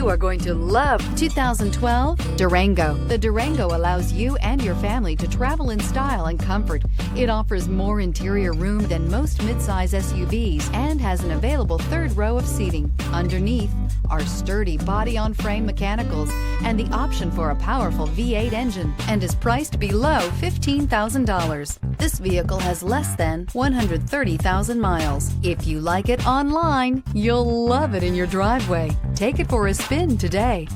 You are going to love 2012 Durango. The Durango allows you and your family to travel in style and comfort. It offers more interior room than most midsize SUVs and has an available third row of seating. Underneath are sturdy body-on-frame mechanicals and the option for a powerful V8 engine, and is priced below $15,000. This vehicle has less than 130,000 miles. If you like it online, you'll love it in your driveway. Take it for a spin today.